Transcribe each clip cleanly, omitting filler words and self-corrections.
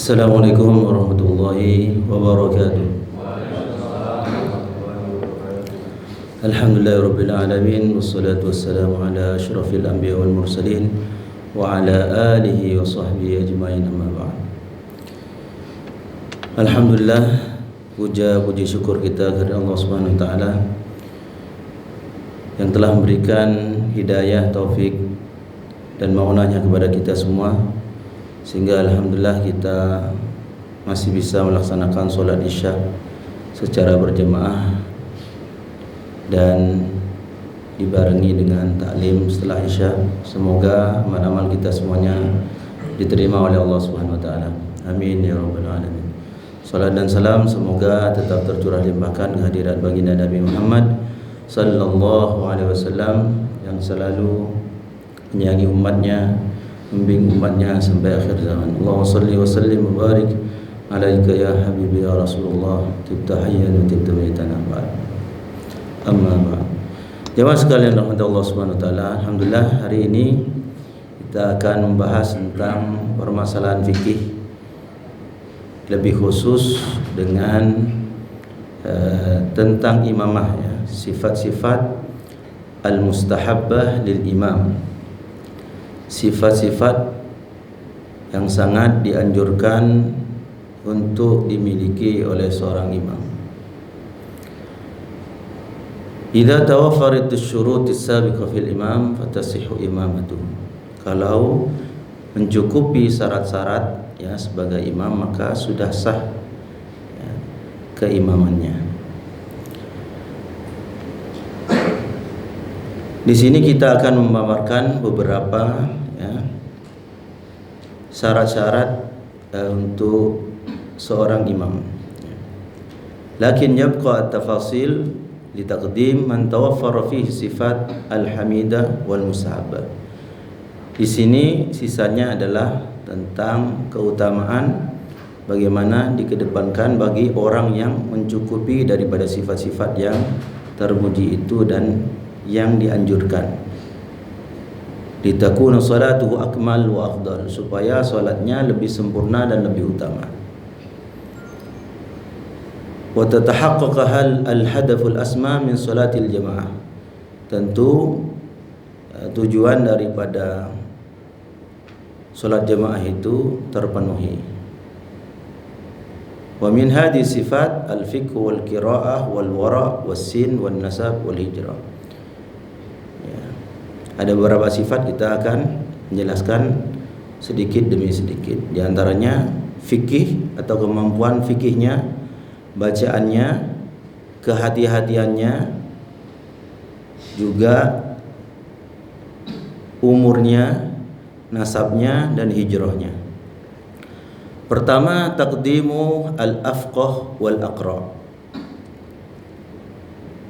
Assalamualaikum warahmatullahi wabarakatuh. Alhamdulillahirabbil alamin wassalatu wassalamu ala asyrafil anbiya wal mursalin wa ala alihi wa sahbihi ajmain, amma ba'd. Alhamdulillah, puji syukur kita kepada Allah Subhanahu wa taala yang telah memberikan hidayah, taufik dan maunahnya kepada kita semua, sehingga alhamdulillah kita masih bisa melaksanakan sholat isya secara berjamaah dan dibarengi dengan taklim setelah isya. Semoga amal-amal kita semuanya diterima oleh Allah Subhanahu wa taala. Amin ya rabbal alamin. Salat dan salam semoga tetap tercurah limpahkan kehadirat baginda Nabi Muhammad sallallahu alaihi wasallam yang selalu menyayangi umatnya, membimbing umatnya sampai akhir zaman. Allahumma salli wa sallim wa barik alaika ya habibi ya Rasulullah, tibta hayyan wa tibta maitan, amma ba'd. Jemaah sekalian rahmat Allah Subhanahu wa taala, alhamdulillah hari ini kita akan membahas tentang permasalahan fikih, lebih khusus dengan tentang imamah ya, sifat-sifat al-mustahabbah lil imam, sifat-sifat yang sangat dianjurkan untuk dimiliki oleh seorang imam. Idza tawaffarat asy-syurut as-sabiqah fil imam fatasihhu imamatuhu. Kalau mencukupi syarat-syarat ya sebagai imam, maka sudah sah ya, keimamannya. Di sini kita akan memaparkan beberapa ya, syarat-syarat untuk seorang imam. Lakin yabqa at-tafasil li taqdim man tawaffara fihi sifat al-hamidah wal mustahabbah. Di sini sisanya adalah tentang keutamaan bagaimana dikedepankan bagi orang yang mencukupi daripada sifat-sifat yang terpuji itu dan yang dianjurkan. Litakuna salatuhu akmal wa afdal, supaya salatnya lebih sempurna dan lebih utama. Wa tatahaqqaqa hal al-hadaful asma min salatil jamaah. Tentu tujuan daripada salat jamaah itu terpenuhi. Wa min hadhihi sifat al-fiqh wal qiraah wal wara' was sin wan nasab wal hijrah. Ada beberapa sifat kita akan menjelaskan sedikit demi sedikit. Di antaranya fikih atau kemampuan fikihnya, bacaannya, kehati-hatiannya, juga umurnya, nasabnya dan hijrahnya. Pertama, taqdimu al-afqah wal aqra.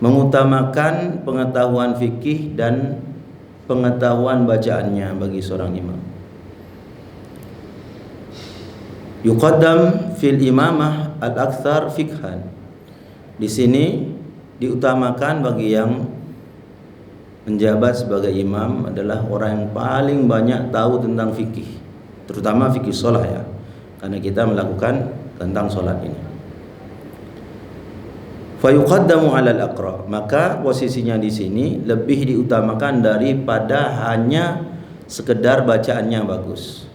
Mengutamakan pengetahuan fikih dan pengetahuan bacaannya bagi seorang imam. Yuqaddam fil imamah al-aktsar fikhan. Di sini diutamakan bagi yang menjabat sebagai imam adalah orang yang paling banyak tahu tentang fikih, terutama fikih shalah ya, karena kita melakukan tentang salat ini. Fayuqaddamu 'alal aqra, maka posisinya di sini lebih diutamakan daripada hanya sekedar bacaannya bagus.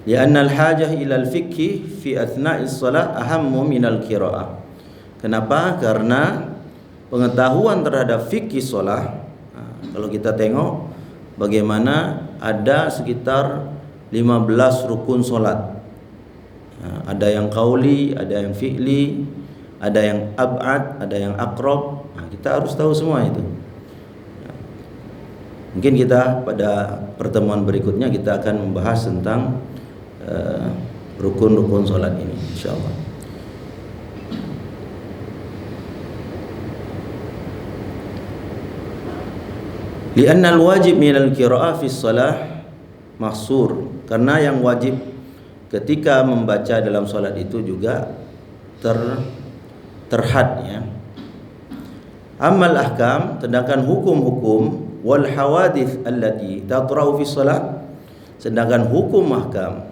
Li'anna al-hajah ila al-fiqhi fi athna'is shalah ahammu minal qiraa'ah. Kenapa? Karena pengetahuan terhadap fikih shalah, kalau kita tengok bagaimana ada sekitar 15 rukun salat. Ada yang qauli, ada yang fi'li, ada yang ab'ad, ada yang aqrab. Kita harus tahu semua itu. Mungkin kita pada pertemuan berikutnya kita akan membahas tentang rukun-rukun salat ini insyaallah. Li'anna al-wajib min al-qira'ah fi shalah mahsur, karena yang wajib ketika membaca dalam salat itu juga terhad ya. Amal ahkam, sedangkan hukum-hukum wal hawadith allati tatra'u fi shalah, sedangkan hukum ahkam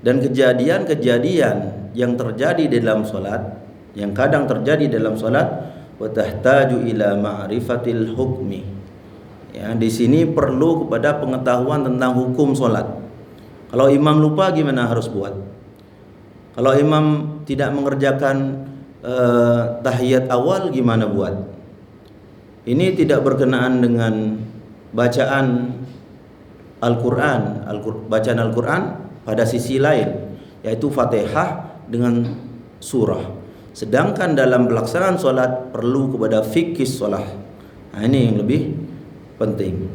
Dan kejadian-kejadian yang terjadi di dalam solat, yang kadang terjadi dalam solat, wa tahtaju ila ma'rifatil hukmi. Ya, di sini perlu kepada pengetahuan tentang hukum solat. Kalau imam lupa gimana harus buat? Kalau imam tidak mengerjakan tahiyat awal gimana buat? Ini tidak berkenaan dengan bacaan Al-Quran, bacaan Al-Quran pada sisi lain, yaitu Fatihah dengan surah. Sedangkan dalam pelaksanaan solat perlu kepada fikih solat. Nah, ini yang lebih penting.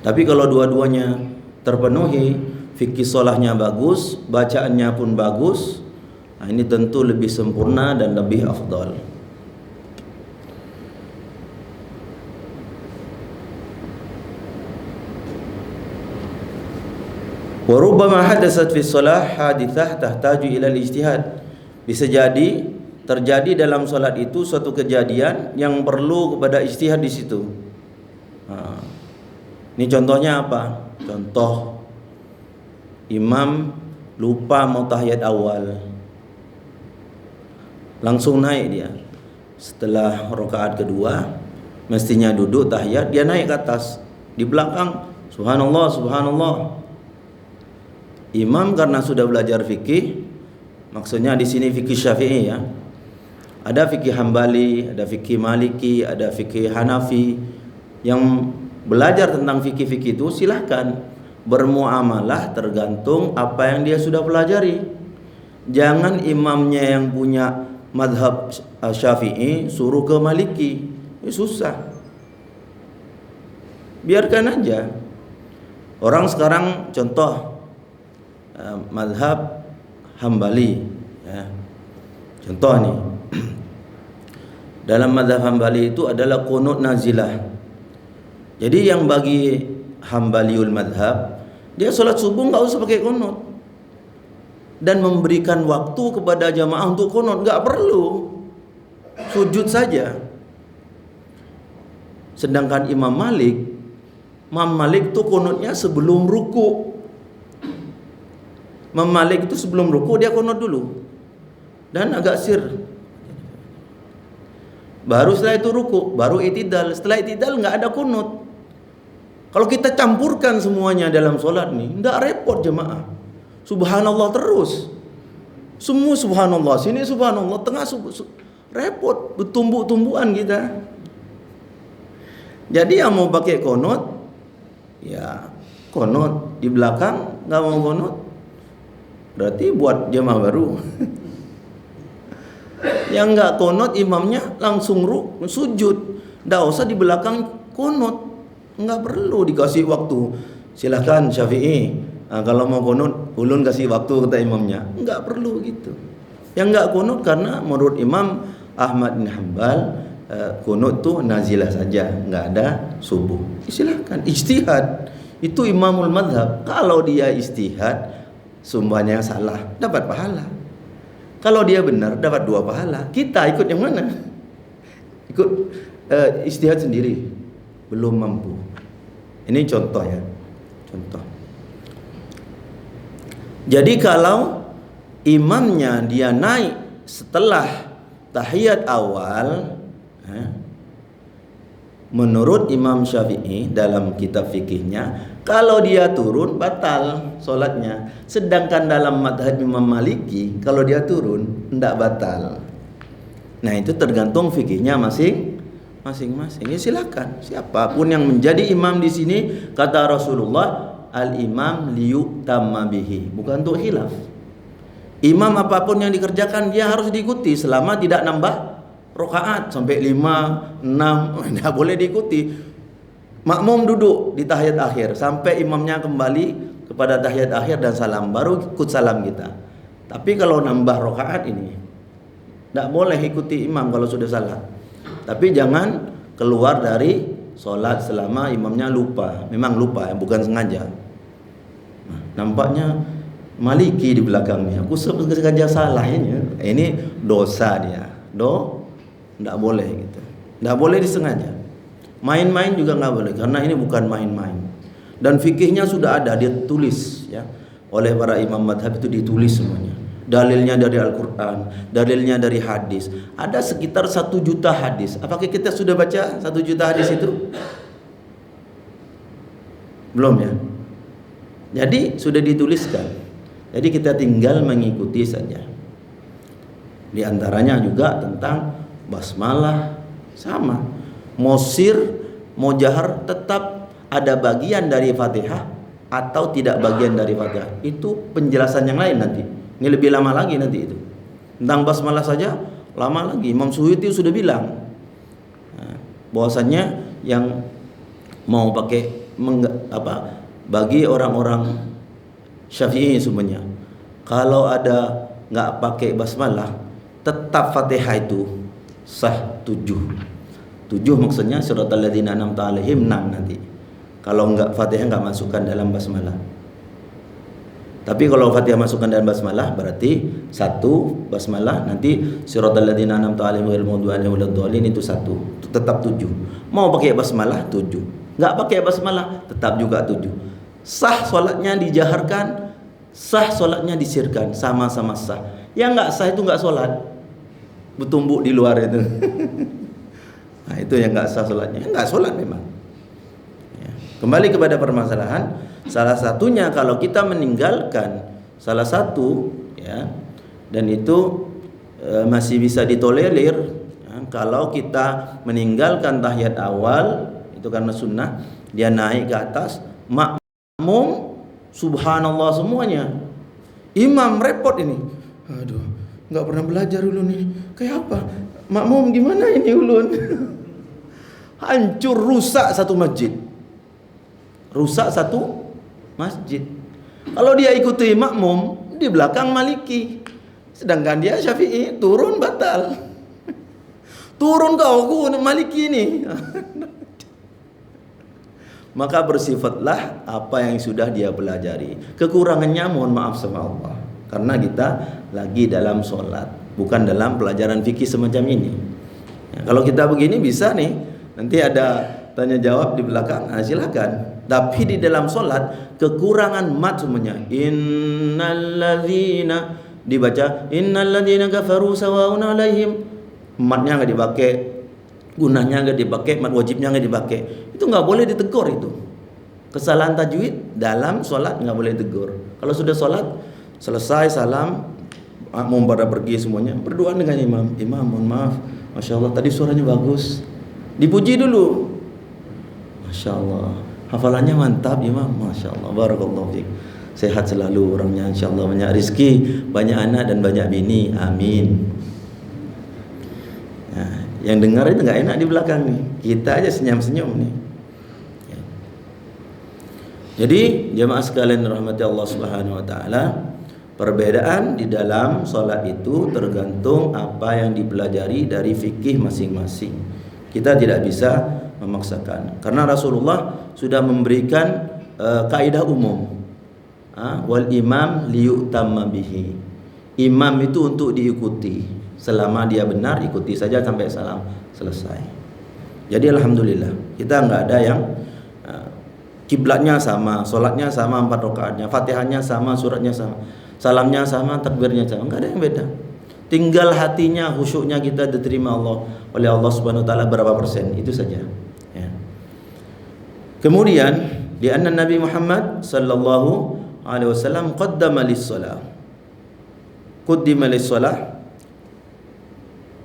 Tapi kalau dua-duanya terpenuhi, fikih solatnya bagus, bacaannya pun bagus, nah ini tentu lebih sempurna dan lebih afdal. Wa rubbama hadatsat fi shalah haditsah tahtaju ila al-ijtihad. Bisa jadi terjadi dalam salat itu suatu kejadian yang perlu kepada ijtihad di situ. Ini contohnya apa? Contoh imam lupa mau tahiyat awal, langsung naik dia. Setelah rakaat kedua mestinya duduk tahiyat, dia naik ke atas. Di belakang subhanallah subhanallah. Imam karena sudah belajar fikih, maksudnya di sini fikih Syafi'i ya. Ada fikih Hambali, ada fikih Maliki, ada fikih Hanafi. Yang belajar tentang fikih-fikih itu silahkan bermuamalah tergantung apa yang dia sudah pelajari. Jangan imamnya yang punya madhab Syafi'i suruh ke Maliki, susah. Biarkan aja. Orang sekarang contoh madhab Hambali ya. Contoh nih, dalam madhab Hambali itu adalah qunut nazilah. Jadi yang bagi Hambaliul madhab, dia sholat subuh nggak usah pakai qunut dan memberikan waktu kepada jamaah untuk qunut, nggak perlu, sujud saja. Sedangkan Imam Malik tuh qunutnya sebelum ruku. Imam Malik itu sebelum ruku dia qunut dulu dan agak sir. Baru setelah itu ruku, baru i'tidal. Setelah i'tidal enggak ada qunut. Kalau kita campurkan semuanya dalam solat nih, enggak repot jemaah. Subhanallah terus. Semua subhanallah, sini subhanallah, tengah repot, bertumbuk-tumbukan kita. Jadi yang mau pakai qunut ya qunut, di belakang enggak mau qunut berarti buat jemaah baru. Yang enggak qunut imamnya langsung sujud. Enggak usah di belakang qunut. Enggak perlu dikasih waktu. Silakan Syafi'i, kalau mau qunut ulun kasih waktu kata imamnya. Enggak perlu gitu. Yang enggak qunut karena menurut Imam Ahmad bin Hanbal qunut tuh nazilah saja, enggak ada subuh. Silakan ijtihad. Itu imamul madhab. Kalau dia ijtihad sumbahnya salah, dapat pahala. Kalau dia benar, dapat 2 pahala. Kita ikut yang mana? Ikut ijtihad sendiri, belum mampu. Ini contoh ya, contoh. Jadi kalau imamnya dia naik setelah tahiyat awal, menurut Imam Syafi'i dalam kitab fikihnya, kalau dia turun batal solatnya. Sedangkan dalam madhab Imam Maliki, kalau dia turun tidak batal. Nah itu tergantung fikihnya masing-masing. Ya silakan, siapapun yang menjadi imam di sini, kata Rasulullah, al-imam liyutamma bihi, bukan untuk khilaf. Imam apapun yang dikerjakan dia harus diikuti selama tidak nambah rakaat sampai 5, 6, tidak boleh diikuti. Makmum duduk di tahiyat akhir sampai imamnya kembali kepada tahiyat akhir dan salam, baru ikut salam kita. Tapi kalau nambah rakaat ini tidak boleh ikuti imam kalau sudah salah. Tapi jangan keluar dari solat selama imamnya lupa. Memang lupa, bukan sengaja. Nah, nampaknya Maliki di belakangnya, aku sengaja salah ini. Ini dosa dia. Tidak boleh gitu. Tidak boleh disengaja. Main-main juga nggak boleh, karena ini bukan main-main. Dan fikihnya sudah ada, dia tulis ya. oleh para imam madhab itu ditulis semuanya. Dalilnya dari Al-Quran, dalilnya dari hadis. Ada sekitar 1 juta hadis. Apakah kita sudah baca 1 juta hadis itu? Belum ya. Jadi sudah dituliskan. Jadi kita tinggal mengikuti saja. Di antaranya juga tentang basmalah, sama. Mau sir, mau jahar, tetap ada bagian dari Fatihah atau tidak bagian dari Fatihah. Itu penjelasan yang lain nanti. Ini lebih lama lagi nanti itu. Tentang basmalah saja lama lagi. Imam Suyuti sudah bilang bahwasannya yang mau pakai bagi orang-orang Syafi'i semuanya, kalau ada nggak pakai basmalah, tetap Fatihah itu sah 7 maksudnya suratal ladzina an'amta 'alaihim 6 nanti. Kalau nggak Fatihah nggak masukkan dalam basmalah. Tapi kalau Fatihah masukkan dalam basmalah berarti 1 basmalah, nanti siratal ladzina an'amta 'alaihim ghairil maghdubi 'alaihim waladdallin itu 1, tetap 7. Mau pakai basmalah 7, enggak pakai basmalah tetap juga 7. Sah salatnya dijaharkan, sah salatnya disirkan, sama-sama sah. Yang enggak sah itu enggak salat. Bertumbuk di luar itu. Nah, itu yang enggak sah salatnya. Enggak salat memang. Ya. Kembali kepada permasalahan, salah satunya kalau kita meninggalkan salah satu ya, dan itu masih bisa ditolerir ya, kalau kita meninggalkan tahiyat awal itu karena sunnah, dia naik ke atas, makmum subhanallah semuanya, imam repot ini, aduh nggak pernah belajar ulun ini, kayak apa makmum gimana ini ulun. Hancur, rusak satu masjid, rusak satu masjid. Kalau dia ikuti makmum di belakang Maliki, sedangkan dia Syafi'i, turun batal. Turun kau Maliki ini. Maka bersifatlah apa yang sudah dia pelajari. Kekurangannya mohon maaf sama Allah, karena kita lagi dalam sholat, bukan dalam pelajaran fikih semacam ini ya. Kalau kita begini bisa nih, nanti ada tanya jawab di belakang, silakan. Tapi di dalam sholat kekurangan mat semuanya. Innalladzina dibaca innalladzina kafaru sawaun alaihim, matnya nggak dipakai, gunanya nggak dipakai, mat wajibnya nggak dipakai. Itu nggak boleh ditegur itu. Kesalahan tajwid dalam sholat nggak boleh ditegur. Kalau sudah sholat selesai salam, makmum pada pergi semuanya, berdoa dengan imam. Imam mohon maaf, masya Allah tadi suaranya bagus, dipuji dulu, masya Allah. Hafalannya mantap imam, masya Allah, barakallahu fiik. Sehat selalu orangnya, insya Allah, banyak rezeki, banyak anak dan banyak bini, amin. Nah, yang dengar itu nggak enak di belakang nih, kita aja senyum-senyum nih. Ya. Jadi jemaah sekalian rahmati Allah Subhanahu Wa Taala, perbedaan di dalam sholat itu tergantung apa yang dipelajari dari fikih masing-masing. Kita tidak bisa memaksakan, karena Rasulullah sudah memberikan kaidah umum, wal imam liyutamma bihi. Imam itu untuk diikuti, selama dia benar ikuti saja sampai salam selesai. Jadi alhamdulillah kita nggak ada yang kiblatnya sama, sholatnya sama 4 rakaatnya, fatihahnya sama, suratnya sama, salamnya sama, takbirnya sama, nggak ada yang beda. Tinggal hatinya, khusyuknya kita diterima Allah oleh Allah Subhanahu Wa Taala berapa persen, itu saja. Ya. Kemudian di anna Nabi Muhammad sallallahu alaihi wasallam qaddama lis-shalah, qaddima lis-shalah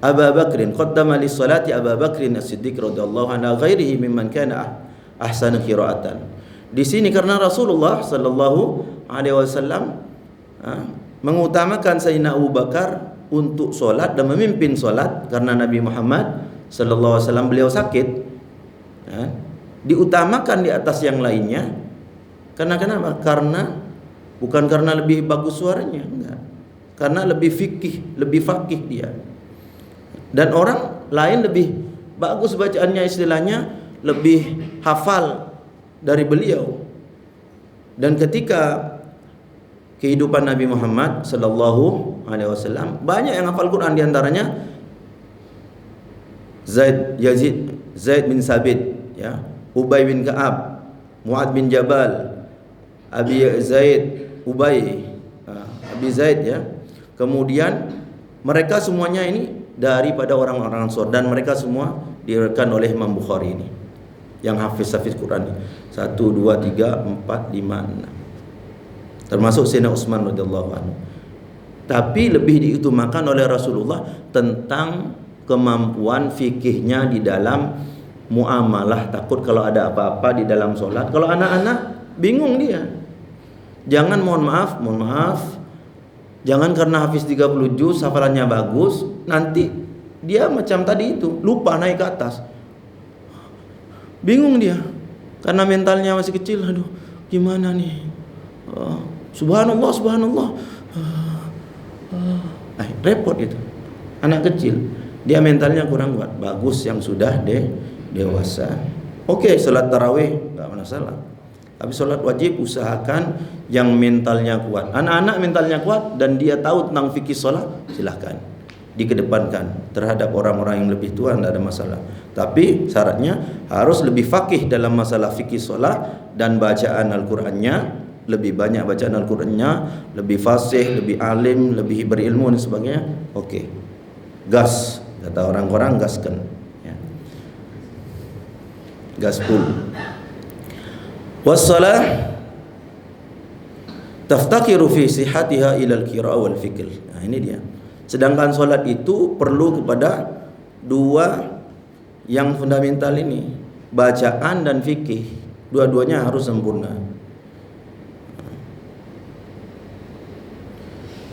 Abu Bakrin, qaddama lis-salati Abu Bakrin As-Siddiq radhiyallahu anhu ghairihi mimman kana ahsan qira'atan. Di sini karena Rasulullah sallallahu alaihi wasallam mengutamakan Sayyidina Abu Bakar untuk solat dan memimpin solat, karena Nabi Muhammad sallallahu alaihi wasallam beliau sakit ya, diutamakan di atas yang lainnya. Karena kenapa? Karena bukan karena lebih bagus suaranya, enggak. Karena lebih fikih, lebih faqih dia. Dan orang lain lebih bagus bacaannya, istilahnya lebih hafal dari beliau. Dan ketika kehidupan Nabi Muhammad sallallahu alaihi wasallam banyak yang hafal Quran, di antaranya Zaid bin Sabit ya, Ubay bin Ka'ab, Mu'ad bin Jabal, Abi Zaid, Ubay, Abi Zaid ya. Kemudian mereka semuanya ini daripada orang-orang Ansor, dan mereka semua diriwayatkan oleh Imam Bukhari ini yang hafiz Quran ini. 1 2 3 4 5 6. Termasuk Sayyidina Utsman radhiyallahu anhu. Tapi lebih diutamakan oleh Rasulullah tentang kemampuan fikihnya di dalam muamalah. Takut kalau ada apa-apa di dalam sholat, kalau anak-anak bingung dia. Jangan mohon maaf, jangan karena hafiz 30 juz hafalannya bagus, nanti dia macam tadi itu, lupa naik ke atas. Bingung dia karena mentalnya masih kecil. Aduh, gimana nih? Subhanallah. Repot itu. Anak kecil, dia mentalnya kurang kuat. Bagus yang sudah dewasa. Oke, salat tarawih enggak masalah. Tapi salat wajib usahakan yang mentalnya kuat. Anak-anak mentalnya kuat dan dia tahu tentang fikih salat, silahkan dikedepankan terhadap orang-orang yang lebih tua, tidak ada masalah. Tapi syaratnya harus lebih faqih dalam masalah fikih salat dan bacaan Al-Qur'annya, lebih banyak bacaan Al-Qur'annya, lebih fasih, lebih alim, lebih berilmu dan sebagainya. Oke. Gas, kata orang-orang, gaskan ya. Gaspul. Wassalah taftakiru fi sihatiha ila al-qira'ah wal fikr. Nah, ini dia. Sedangkan solat itu perlu kepada dua yang fundamental ini, bacaan dan fikih. Dua-duanya harus sempurna.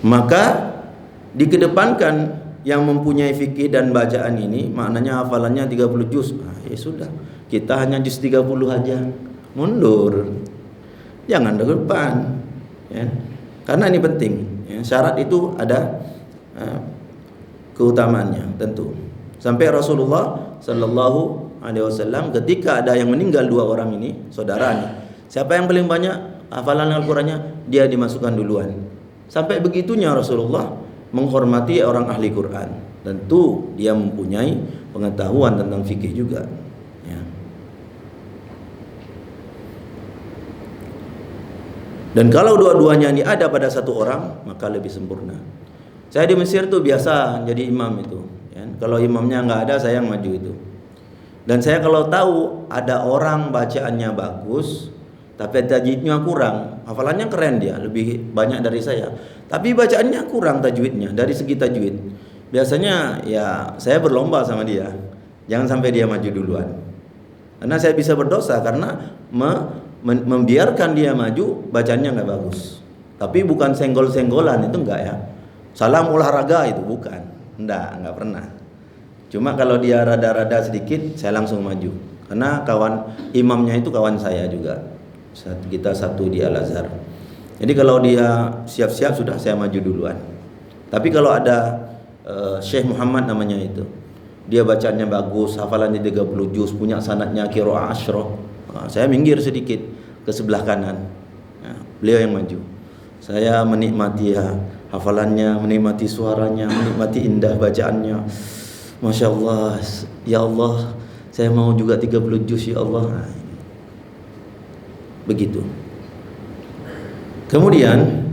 Maka dikedepankan yang mempunyai fikih dan bacaan ini, maknanya hafalannya 30 juz. Ya sudah, kita hanya juz 30 aja. Mundur. Jangan ke depan. Ya. Karena ini penting. Ya. Syarat itu ada keutamaannya tentu. Sampai Rasulullah sallallahu alaihi wasallam ketika ada yang meninggal dua orang ini, saudaranya, siapa yang paling banyak hafalan Al-Qur'annya, dia dimasukkan duluan. Sampai begitunya Rasulullah menghormati orang ahli Quran. Tentu dia mempunyai pengetahuan tentang fikih juga ya. Dan kalau dua-duanya ini ada pada satu orang, maka lebih sempurna. Saya di Mesir tuh biasa jadi imam itu ya. Kalau imamnya nggak ada, saya yang maju itu. Dan saya kalau tahu ada orang bacaannya bagus tapi tajwidnya kurang, hafalannya keren dia, lebih banyak dari saya, tapi bacaannya kurang tajwidnya dari segi tajwid, biasanya ya saya berlomba sama dia, jangan sampai dia maju duluan, karena saya bisa berdosa karena membiarkan dia maju, bacaannya nggak bagus. Tapi bukan senggol-senggolan, itu enggak ya, salam olahraga itu bukan, enggak pernah. Cuma kalau dia rada-rada sedikit, saya langsung maju, karena kawan imamnya itu kawan saya juga. Kita satu di Al-Azhar. Jadi kalau dia siap-siap, sudah saya maju duluan. Tapi kalau ada Syekh Muhammad namanya itu, dia bacanya bagus, hafalannya 30 juz, punya sanadnya qiraah asyrah, saya minggir sedikit ke sebelah kanan, beliau yang maju. Saya menikmati hafalannya, menikmati suaranya, menikmati indah bacaannya. Masya Allah, ya Allah, saya mau juga 30 juz ya Allah. Begitu. Kemudian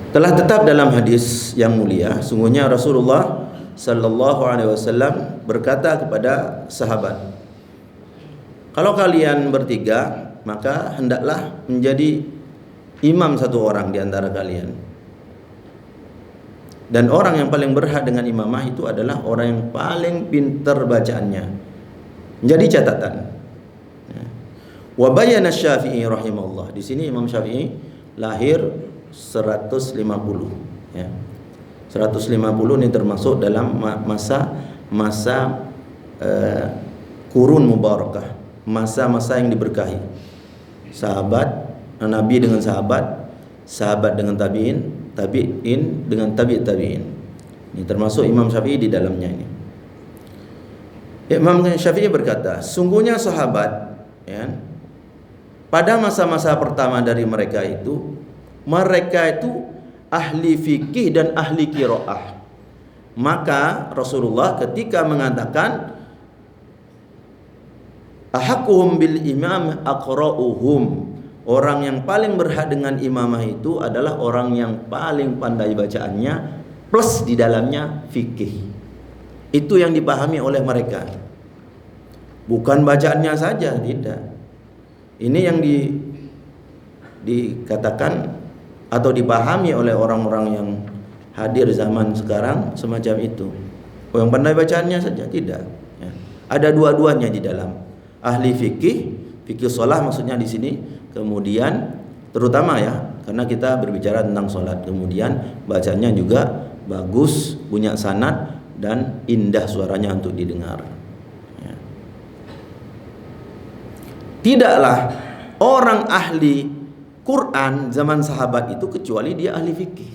telah tetap dalam hadis yang mulia, sungguhnya Rasulullah sallallahu alaihi wasallam berkata kepada sahabat, kalau kalian bertiga, maka hendaklah menjadi imam satu orang di antara kalian. Dan orang yang paling berhak dengan imamah itu adalah orang yang paling pintar bacaannya. Jadi catatan. Wa bayana Syafi'i rahimahullah. Di sini Imam Syafi'i lahir 150 ya. 150 ini termasuk dalam masa kurun mubarakah, masa-masa yang diberkahi. Sahabat Nabi dengan sahabat dengan tabi'in dengan tabi'in. Ini termasuk Imam Syafi'i di dalamnya ini. Imam Syafi'i berkata, sungguhnya sahabat ya, pada masa-masa pertama dari mereka itu ahli fikih dan ahli qiraah. Maka Rasulullah ketika mengatakan Ahaqquhum bil imam aqra'uhum. Orang yang paling berhak dengan imamah itu adalah orang yang paling pandai bacaannya plus di dalamnya fikih. Itu yang dipahami oleh mereka. Bukan bacaannya saja, tidak. Ini yang dikatakan atau dipahami oleh orang-orang yang hadir zaman sekarang semacam itu. Yang pandai bacaannya saja, tidak. Ya. Ada dua-duanya di dalam. Ahli fikih shalah maksudnya di sini. Kemudian terutama ya, karena kita berbicara tentang sholat. Kemudian bacanya juga bagus, punya sanad dan indah suaranya untuk didengar. Ya. Tidaklah orang ahli Quran zaman sahabat itu kecuali dia ahli fikih.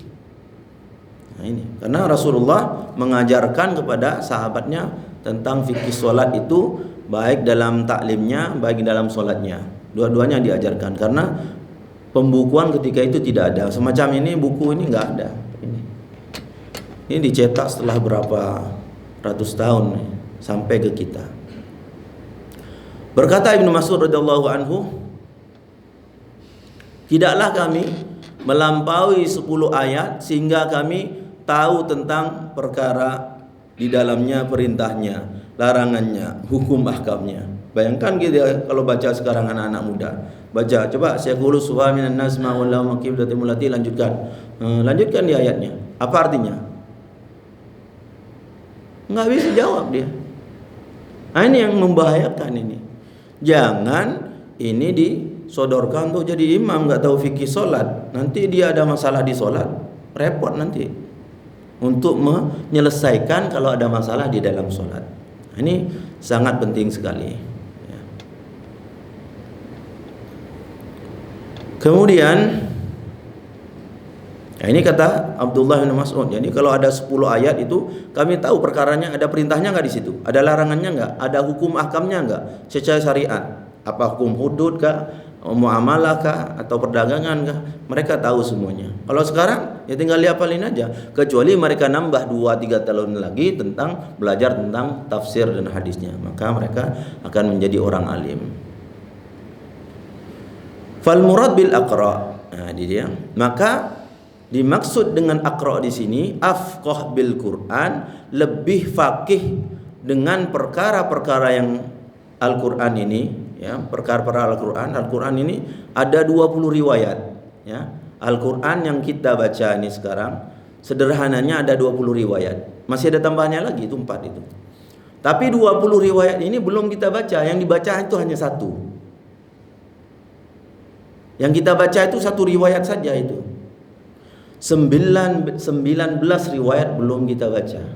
Nah ini, karena Rasulullah mengajarkan kepada sahabatnya tentang fikih sholat itu, baik dalam taklimnya, baik dalam sholatnya. Dua-duanya diajarkan, karena pembukuan ketika itu tidak ada. Semacam ini, buku ini nggak ada. Ini dicetak setelah berapa ratus tahun sampai ke kita. Berkata Ibnu Mas'ud radhiyallahu anhu, tidaklah kami melampaui 10 ayat sehingga kami tahu tentang perkara di dalamnya, perintahnya, larangannya, hukum ahkamnya. Bayangkan gitu ya, kalau baca sekarang anak-anak muda baca, coba syaqulu suha minan nas ma wallahu maqiblatul mulati, lanjutkan. Lanjutkan di ayatnya. Apa artinya? Nggak bisa jawab dia. Nah, ini yang membahayakan ini. Jangan ini disodorkan untuk jadi imam nggak tahu fikih sholat. Nanti dia ada masalah di sholat, repot nanti untuk menyelesaikan kalau ada masalah di dalam sholat. Ini sangat penting sekali. Kemudian ini kata Abdullah bin Mas'ud, jadi kalau ada 10 ayat itu kami tahu perkaranya, ada perintahnya enggak di situ, ada larangannya enggak, ada hukum ahkamnya enggak secara syariat, apa hukum hudud kah, muamalah kah, atau perdagangan kah, mereka tahu semuanya. Kalau sekarang ya tinggal dihafalin aja, kecuali mereka nambah 2-3 tahun lagi tentang belajar tentang tafsir dan hadisnya, maka mereka akan menjadi orang alim. Fal murad bil aqra. Nah, dia. Maka dimaksud dengan aqra di sini afqah bil Quran, lebih faqih dengan perkara-perkara yang Al-Qur'an ini, ya, perkara-perkara Al-Qur'an. Al-Qur'an ini ada 20 riwayat, ya. Al-Qur'an yang kita baca ini sekarang sederhananya ada 20 riwayat. Masih ada tambahannya lagi, itu 4 itu. Tapi 20 riwayat ini belum kita baca, yang dibaca itu hanya satu. Yang kita baca itu satu riwayat saja itu. 19 riwayat belum kita baca.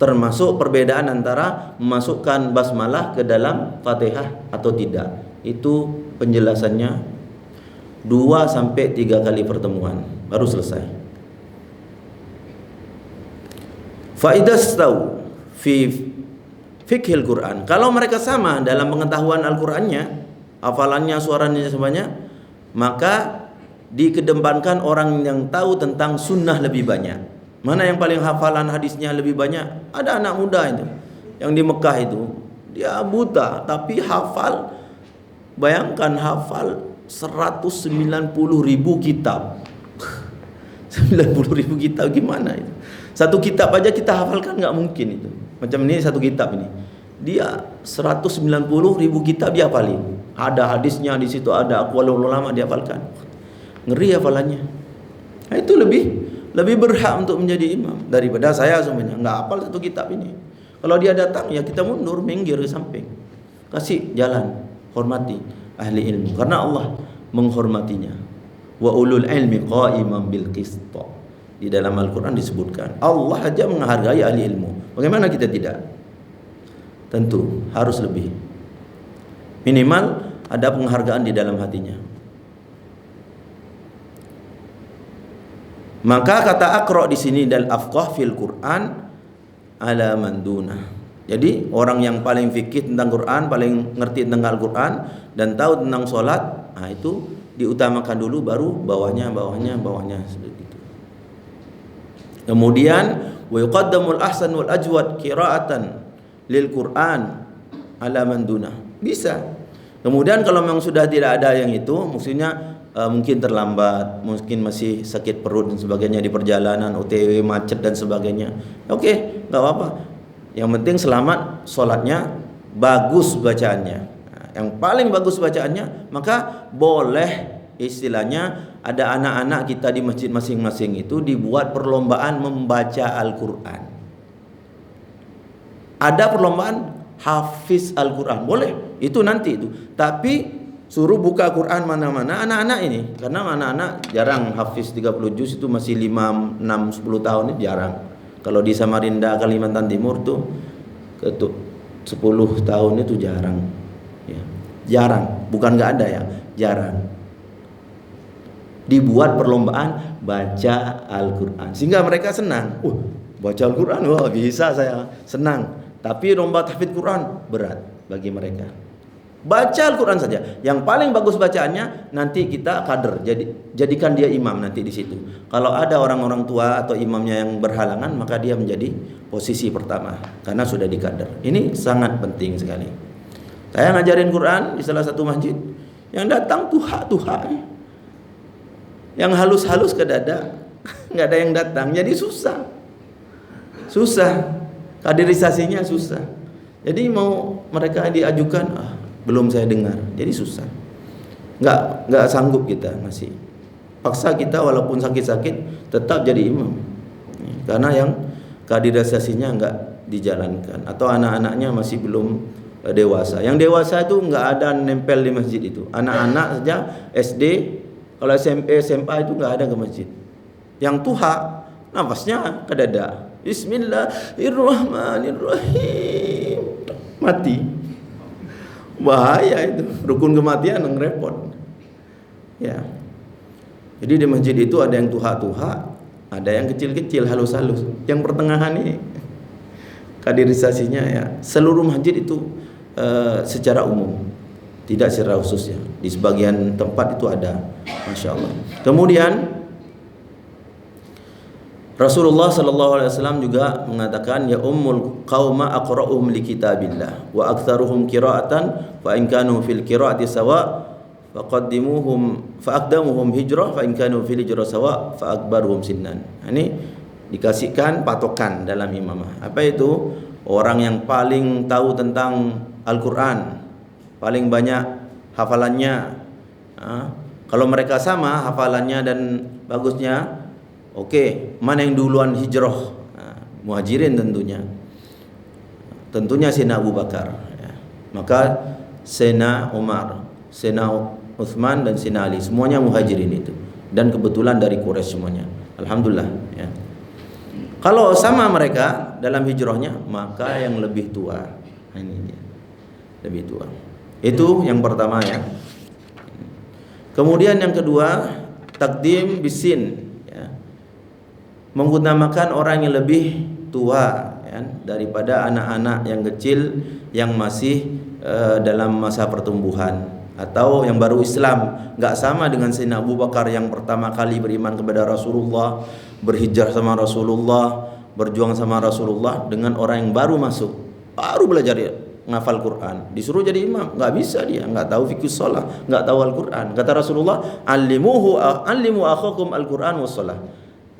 Termasuk perbedaan antara memasukkan basmalah ke dalam Fatihah atau tidak. Itu penjelasannya 2-3 kali pertemuan baru selesai. Faidastau fi fiqhil Quran. Kalau mereka sama dalam pengetahuan Al-Qur'annya, hafalannya, suaranya semuanya, maka dikedepankan orang yang tahu tentang sunnah lebih banyak. Mana yang paling hafalan hadisnya lebih banyak? Ada anak muda itu yang di Mekah itu, dia buta tapi hafal, bayangkan hafal 190.000 kitab. 90.000 kitab gimana itu? Satu kitab aja kita hafalkan nggak mungkin itu. Macam ini satu kitab ini, dia 190.000 kitab dia hafalin. Ada hadisnya di situ, ada aqwalul ulama dihafalkan. Ngeri hafalannya. Nah, itu lebih berhak untuk menjadi imam daripada saya semuanya nggak hafal satu kitab ini. Kalau dia datang ya kita mundur, minggir ke samping. Kasih jalan, hormati ahli ilmu karena Allah menghormatinya. Wa ulul ilmi qa'iman bil qist. Di dalam Al-Qur'an disebutkan Allah aja menghargai ahli ilmu. Bagaimana kita tidak? Tentu harus lebih. Minimal ada penghargaan di dalam hatinya. Maka kata aqra di sini dal afqah fil Quran ala man dunah. Jadi orang yang paling fikih tentang Quran, paling ngerti tentang Al-Quran dan tahu tentang sholat, nah itu diutamakan dulu, baru bawahnya seperti itu. Kemudian wa yuqaddamul ahsan wal ajwad qira'atan lil Quran ala man dunah. Bisa. Kemudian kalau memang sudah tidak ada yang itu, maksudnya mungkin terlambat, mungkin masih sakit perut dan sebagainya di perjalanan, OTW macet dan sebagainya. Oke, nggak apa-apa. Yang penting selamat, sholatnya bagus bacaannya. Nah, yang paling bagus bacaannya, maka boleh istilahnya ada anak-anak kita di masjid masing-masing itu dibuat perlombaan membaca Al-Quran. Ada perlombaan hafiz Al-Quran, boleh. Itu nanti itu. Tapi suruh buka Quran mana-mana anak-anak ini, karena anak-anak jarang hafiz 30 juz, itu masih 5, 6, 10 tahun ini jarang. Kalau di Samarinda, Kalimantan Timur tuh 10 tahun itu jarang ya. Jarang, bukan nggak ada ya, jarang. Dibuat perlombaan baca Al-Quran sehingga mereka senang. Baca Al-Quran, wah bisa saya, senang. Tapi lomba tahfidz Quran berat bagi mereka. Baca Al-Quran saja. Yang paling bagus bacaannya, nanti kita kader, jadikan dia imam nanti di situ. Kalau ada orang-orang tua atau imamnya yang berhalangan, maka dia menjadi posisi pertama karena sudah dikader. Ini sangat penting sekali. Saya ngajarin Quran di salah satu masjid, yang datang tuha-tuha, yang halus-halus ke dada, nggak ada yang datang, jadi susah, kaderisasinya susah. Jadi mau mereka diajukan, belum saya dengar, jadi susah. Nggak sanggup kita masih. Paksa kita walaupun sakit-sakit tetap jadi imam, karena yang kaderisasinya nggak dijalankan atau anak-anaknya masih belum dewasa. Yang dewasa itu nggak ada nempel di masjid itu. Anak-anak saja SD, kalau SMP, SMA itu nggak ada ke masjid. Yang tuha nafasnya ke dada. Bismillahirrahmanirrahim. Mati. Bahaya itu, rukun kematian yang repot. Ya. Jadi di masjid itu ada yang tuha-tuha, ada yang kecil-kecil, halus-halus. Yang pertengahan ini kaderisasinya ya seluruh masjid itu secara umum, tidak secara khusus ya. Di sebagian tempat itu ada, masya Allah. Kemudian Rasulullah sallallahu alaihi wasallam juga mengatakan, ya ummul qauma aqra'uhum li kitabillah wa aktsaruhum qira'atan fa in kanu fil qira'ati sawa faqaddimuhum fa aqdamuhum hijrah fa in kanu fil hijrah sawa fa akbaruhum sinnan. Ini dikasihkan patokan dalam imamah. Apa itu? Orang yang paling tahu tentang Al-Qur'an, paling banyak hafalannya. Kalau mereka sama hafalannya dan bagusnya, oke, mana yang duluan hijrah? Muhajirin tentunya. Tentunya Sayyidina Abu Bakar. Ya. Maka Sayyidina Umar, Sayyidina Utsman dan Sayyidina Ali, semuanya muhajirin itu. Dan kebetulan dari Quraisy semuanya. Alhamdulillah. Ya. Kalau sama mereka dalam hijrahnya, maka yang lebih tua. Ini dia. Lebih tua. Itu yang pertama ya. Kemudian yang kedua, takdim bisin. Mengutamakan orang yang lebih tua ya, daripada anak-anak yang kecil yang masih dalam masa pertumbuhan atau yang baru Islam. Nggak sama dengan Sayyidina Abu Bakar yang pertama kali beriman kepada Rasulullah, berhijrah sama Rasulullah, berjuang sama Rasulullah, dengan orang yang baru masuk, baru belajar ngafal Quran, disuruh jadi imam, nggak bisa dia, nggak tahu fikih shalah, nggak tahu Al-Quran. Kata Rasulullah, allimu akhakum Al-Quran was shalah.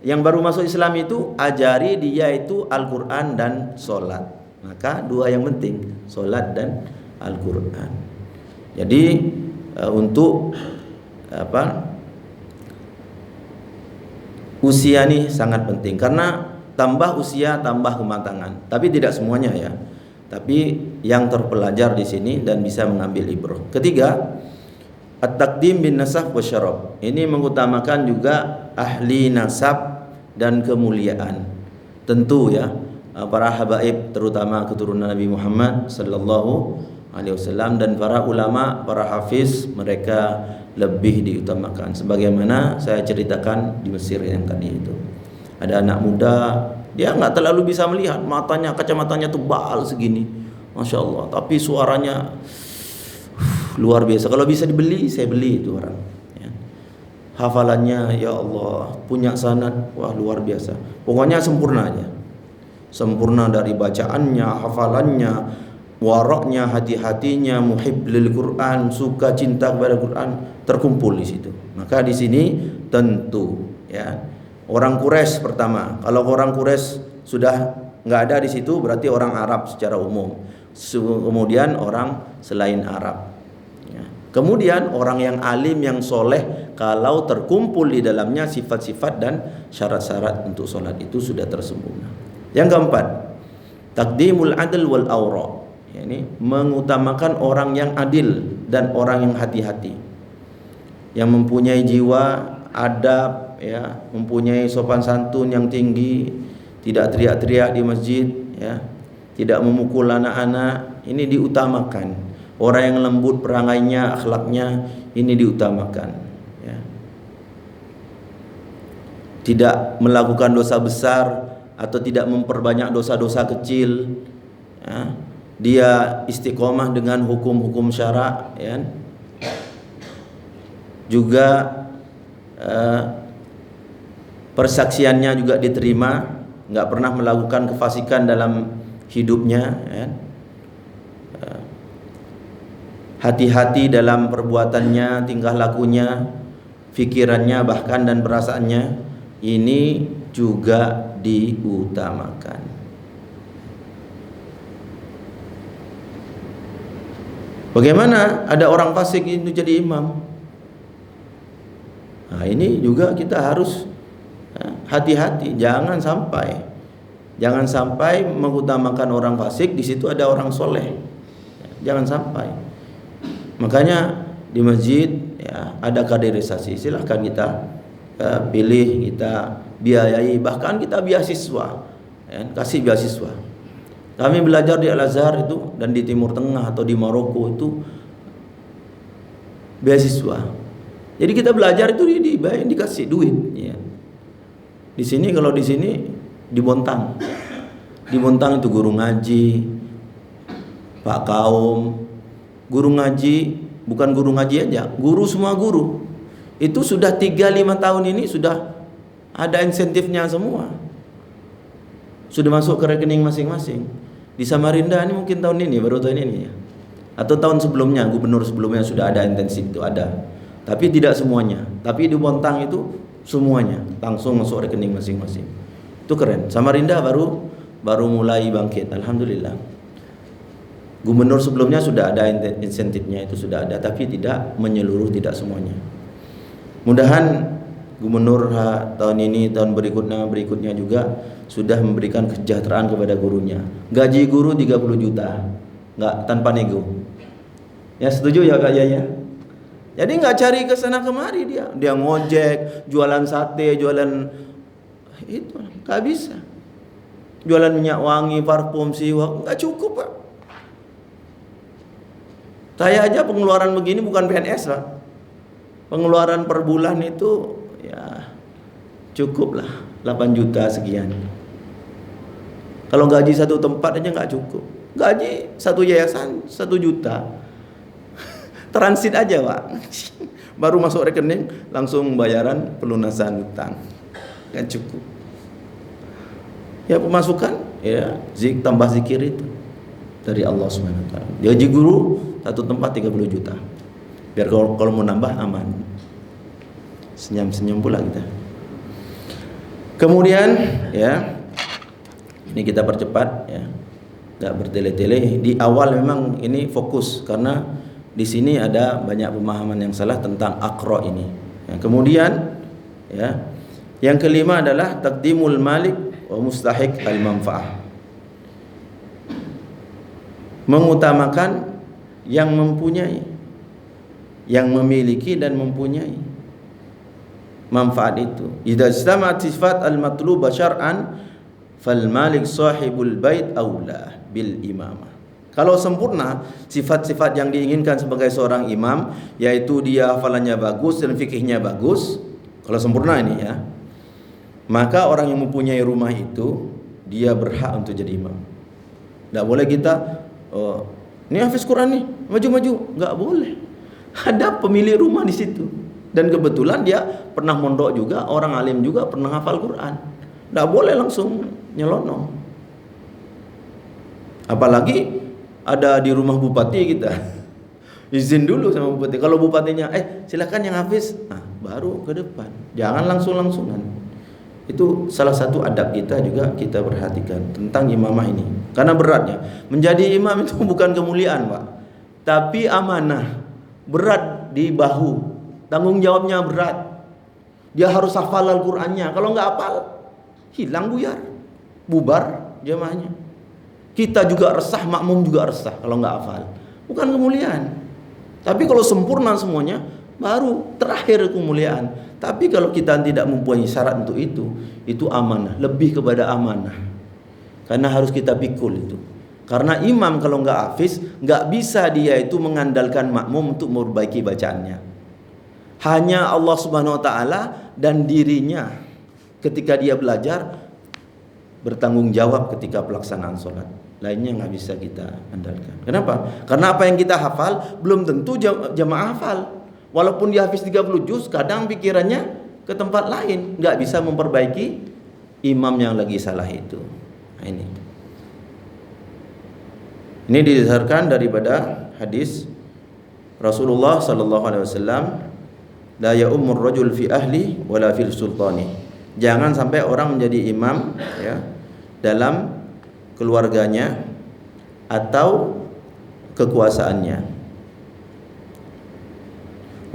Yang baru masuk Islam itu ajari dia itu Al-Quran dan sholat. Maka dua yang penting, sholat dan Al-Quran. Jadi untuk usia ini sangat penting, karena tambah usia tambah kematangan. Tapi tidak semuanya ya. Tapi yang terpelajar di sini dan bisa mengambil ibrah. Ketiga, at-taqdim bin nasab wa syaraf. Ini mengutamakan juga ahli nasab dan kemuliaan. Tentu ya, para habaib terutama keturunan Nabi Muhammad sallallahu alaihi wasallam dan para ulama, para hafiz, mereka lebih diutamakan. Sebagaimana saya ceritakan di Mesir yang tadi itu. Ada anak muda, dia nggak terlalu bisa melihat, kacamatanya tebal segini, masya Allah. Tapi suaranya luar biasa. Kalau bisa dibeli, saya beli itu orang. Ya. Hafalannya, ya Allah, punya sanad, wah luar biasa. Pokoknya sempurna aja, sempurna dari bacaannya, hafalannya, waraknya, hati-hatinya, muhib lil Quran, suka cinta kepada Quran terkumpul di situ. Maka di sini tentu ya orang Quraisy pertama. Kalau orang Quraisy sudah nggak ada di situ, berarti orang Arab secara umum. Kemudian orang selain Arab. Ya. Kemudian orang yang alim, yang soleh, kalau terkumpul di dalamnya sifat-sifat dan syarat-syarat untuk solat itu sudah tersempurna. Yang keempat, taqdimul adl wal awra. Ini mengutamakan orang yang adil dan orang yang hati-hati, yang mempunyai jiwa adab, ya, mempunyai sopan santun yang tinggi, tidak teriak-teriak di masjid, ya, tidak memukul anak-anak. Ini diutamakan. Orang yang lembut perangainya, akhlaknya, ini diutamakan, ya. Tidak melakukan dosa besar atau tidak memperbanyak dosa-dosa kecil, ya. Dia istiqomah dengan hukum-hukum syara, ya. Juga persaksiannya juga diterima, nggak pernah melakukan kefasikan dalam hidupnya, ya. Hati-hati dalam perbuatannya, tingkah lakunya, fikirannya bahkan dan perasaannya, ini juga diutamakan. Bagaimana ada orang fasik itu jadi imam? Nah, ini juga kita harus hati-hati, jangan sampai mengutamakan orang fasik, di situ ada orang soleh, jangan sampai. Makanya di masjid, ya, ada kaderisasi, silahkan kita pilih, kita biayai, bahkan kita beasiswa, ya, kasih beasiswa. Kami belajar di Al-Azhar itu dan di Timur Tengah atau di Maroko itu beasiswa. Jadi kita belajar itu dikasih duit, ya. Di sini, kalau di sini di Bontang itu guru ngaji, Pak Kaum, guru ngaji, bukan guru ngaji aja, guru semua guru. Itu sudah 3-5 tahun ini sudah ada insentifnya semua. Sudah masuk ke rekening masing-masing. Di Samarinda ini mungkin tahun ini, baru tahun ini, ya. Atau tahun sebelumnya, gubernur sebelumnya sudah ada intensif itu, ada. Tapi tidak semuanya. Tapi di Bontang itu semuanya langsung masuk rekening masing-masing. Itu keren. Samarinda baru mulai bangkit, alhamdulillah. Gubernur sebelumnya sudah ada insentifnya, itu sudah ada, tapi tidak menyeluruh, tidak semuanya. Mudahan gubernur tahun ini, tahun berikutnya juga sudah memberikan kesejahteraan kepada gurunya. Gaji guru 30 juta, nggak, tanpa nego. Ya, setuju ya Kak Yaya? Jadi nggak cari ke sana kemari, dia ngojek, jualan sate, jualan itu nggak bisa. Jualan minyak wangi, parfum, siwak, nggak cukup, Pak. Saya aja pengeluaran begini bukan PNS, Pak. Pengeluaran per bulan itu ya cukup lah 8 juta sekian. Kalau gaji satu tempat aja nggak cukup. Gaji satu yayasan 1 juta. Transit aja, Pak. Baru masuk rekening langsung bayaran pelunasan hutang. Nggak cukup. Ya pemasukan ya tambah zikir itu dari Allah Subhanahu wa taala. Gaji guru satu tempat 30 juta. Biar kalau mau nambah aman. Senyum-senyum pula kita. Kemudian ya, ini kita percepat ya, nggak bertele-tele. Di awal memang ini fokus karena di sini ada banyak pemahaman yang salah tentang aqra ini. Ya, kemudian ya, yang kelima adalah taqdimul malik wa mustahiq al manfaah. Mengutamakan yang mempunyai, yang memiliki dan mempunyai manfaat itu. Idza istama'at sifat al-matluba syar'an fal malik sahibul bait aula bil imamah. Kalau sempurna sifat-sifat yang diinginkan sebagai seorang imam, yaitu dia hafalannya bagus dan fikihnya bagus, kalau sempurna ini ya, maka orang yang mempunyai rumah itu dia berhak untuk jadi imam. Tidak boleh kita ini hafiz Quran nih, maju-maju, nggak boleh. Ada pemilik rumah di situ. Dan kebetulan dia pernah mondok juga, orang alim juga, pernah hafal Quran. Tidak boleh langsung nyelonong. Apalagi ada di rumah bupati kita izin dulu sama bupati. Kalau bupatinya silakan yang hafiz, baru ke depan. Jangan langsung-langsungan. Itu salah satu adab kita juga kita perhatikan tentang imamah ini. Karena beratnya menjadi imam itu bukan kemuliaan, Pak, tapi amanah. Berat di bahu, tanggung jawabnya berat. Dia harus hafal Al-Qur'annya. Kalau nggak hafal, hilang buyar, bubar jamaahnya. Kita juga resah, makmum juga resah kalau nggak hafal. Bukan kemuliaan. Tapi kalau sempurna semuanya, baru terakhir kemuliaan. Tapi kalau kita tidak mempunyai syarat untuk itu amanah, lebih kepada amanah. Karena harus kita pikul itu. Karena imam kalau nggak hafiz, nggak bisa dia itu mengandalkan makmum untuk memperbaiki bacaannya. Hanya Allah Subhanahu Wa Taala dan dirinya ketika dia belajar bertanggung jawab ketika pelaksanaan sholat. Lainnya nggak bisa kita andalkan. Kenapa? Karena apa yang kita hafal belum tentu jamaah hafal. Walaupun dia hafiz 30 juz, kadang pikirannya ke tempat lain, nggak bisa memperbaiki imam yang lagi salah itu. Nah, ini didasarkan daripada hadis Rasulullah sallallahu alaihi wasallam, la ya'ummur rajul fi ahli wala fil sultani. Jangan sampai orang menjadi imam ya dalam keluarganya atau kekuasaannya.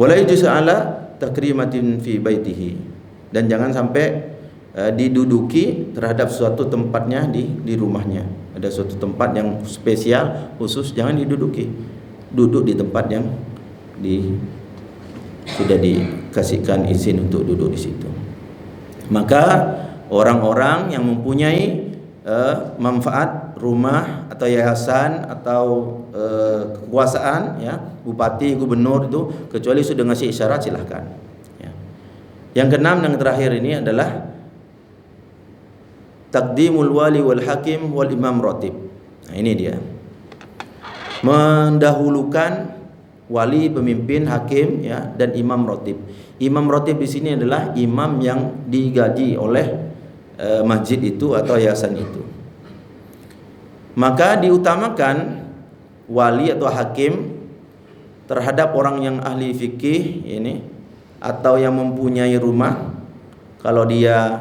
Wala yajuz ala takrimatin fi baitihi, dan jangan sampai diduduki terhadap suatu tempatnya di rumahnya. Ada suatu tempat yang spesial khusus, jangan diduduki. Duduk di tempat yang sudah dikasihkan izin untuk duduk di situ. Maka orang-orang yang mempunyai manfaat rumah atau yayasan atau kekuasaan ya, bupati, gubernur itu, kecuali sudah ngasih isyarat silahkan ya. Yang keenam, yang terakhir ini adalah taqdimul wali wal hakim wal imam ratib. Nah, ini dia. Mendahulukan wali, pemimpin, hakim ya, dan imam ratib. Imam ratib di sini adalah imam yang digaji oleh masjid itu atau yayasan itu. Maka diutamakan wali atau hakim terhadap orang yang ahli fikih ini atau yang mempunyai rumah, kalau dia